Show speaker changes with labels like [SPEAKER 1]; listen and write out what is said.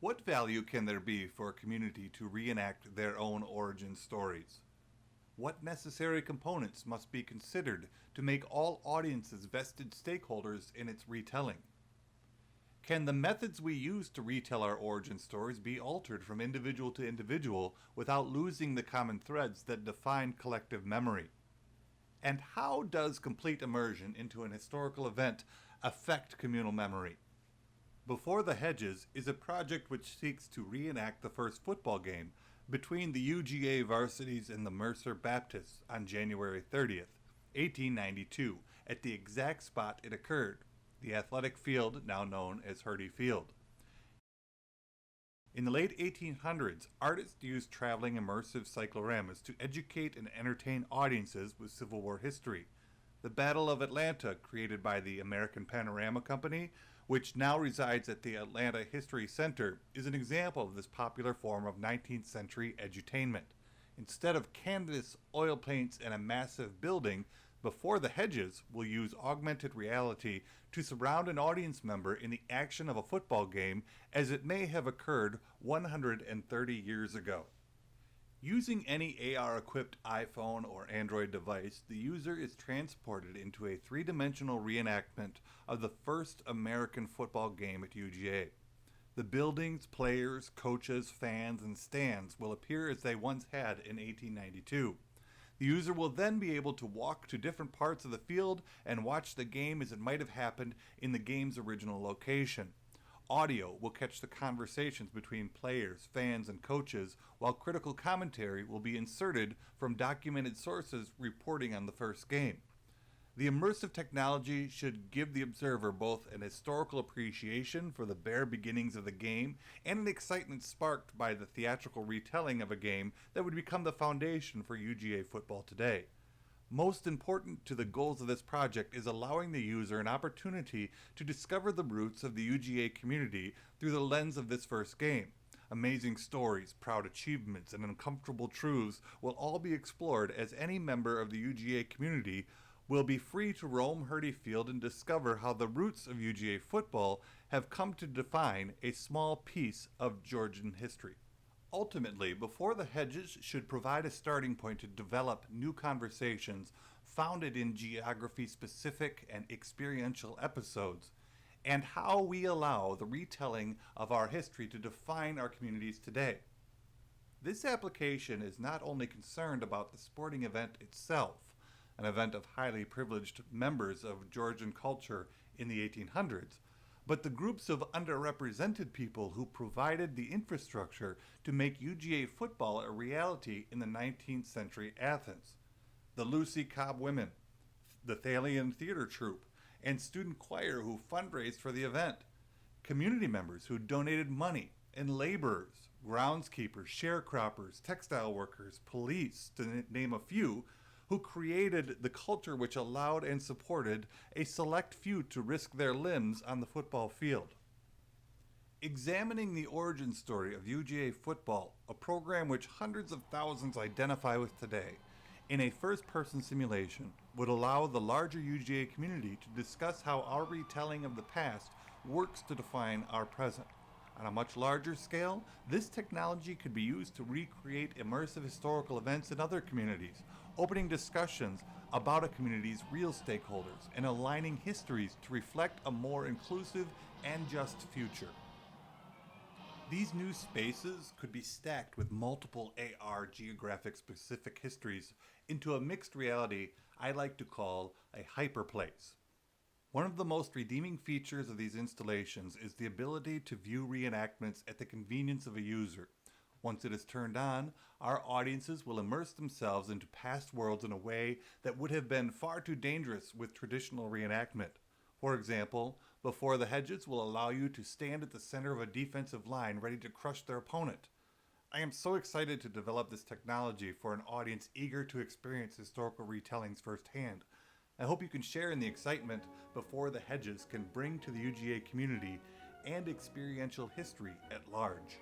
[SPEAKER 1] What value can there be for a community to reenact their own origin stories? What necessary components must be considered to make all audiences vested stakeholders in its retelling? Can the methods we use to retell our origin stories be altered from individual to individual without losing the common threads that define collective memory? And how does complete immersion into an historical event affect communal memory? Before the Hedges is a project which seeks to reenact the first football game between the UGA varsities and the Mercer Baptists on January 30th, 1892, at the exact spot it occurred, the athletic field now known as Hurdy Field. In the late 1800s, artists used traveling immersive cycloramas to educate and entertain audiences with Civil War history. The Battle of Atlanta, created by the American Panorama Company, which now resides at the Atlanta History Center, is an example of this popular form of 19th century edutainment. Instead of canvas, oil paints, and a massive building, Before the Hedges will use augmented reality to surround an audience member in the action of a football game as it may have occurred 130 years ago. Using any AR-equipped iPhone or Android device, the user is transported into a three-dimensional reenactment of the first American football game at UGA. The buildings, players, coaches, fans, and stands will appear as they once had in 1892. The user will then be able to walk to different parts of the field and watch the game as it might have happened in the game's original location. Audio will catch the conversations between players, fans, and coaches, while critical commentary will be inserted from documented sources reporting on the first game. The immersive technology should give the observer both an historical appreciation for the bare beginnings of the game and an excitement sparked by the theatrical retelling of a game that would become the foundation for UGA football today. Most important to the goals of this project is allowing the user an opportunity to discover the roots of the UGA community through the lens of this first game. Amazing stories, proud achievements, and uncomfortable truths will all be explored as any member of the UGA community will be free to roam Hurdy Field and discover how the roots of UGA football have come to define a small piece of Georgian history. Ultimately, Before the Hedges should provide a starting point to develop new conversations founded in geography-specific and experiential episodes, and how we allow the retelling of our history to define our communities today. This application is not only concerned about the sporting event itself, an event of highly privileged members of Georgian culture in the 1800s, but the groups of underrepresented people who provided the infrastructure to make UGA football a reality in the 19th century Athens. The Lucy Cobb women, the Thalian theater troupe, and student choir who fundraised for the event, community members who donated money, and laborers, groundskeepers, sharecroppers, textile workers, police, to name a few, who created the culture which allowed and supported a select few to risk their limbs on the football field. Examining the origin story of UGA football, a program which hundreds of thousands identify with today, in a first-person simulation would allow the larger UGA community to discuss how our retelling of the past works to define our present. On a much larger scale, this technology could be used to recreate immersive historical events in other communities, opening discussions about a community's real stakeholders and aligning histories to reflect a more inclusive and just future. These new spaces could be stacked with multiple AR geographic-specific histories into a mixed reality I like to call a hyperplace. One of the most redeeming features of these installations is the ability to view reenactments at the convenience of a user. Once it is turned on, our audiences will immerse themselves into past worlds in a way that would have been far too dangerous with traditional reenactment. For example, Before the Hedges will allow you to stand at the center of a defensive line ready to crush their opponent. I am so excited to develop this technology for an audience eager to experience historical retellings firsthand. I hope you can share in the excitement Before the Hedges can bring to the UGA community and experiential history at large.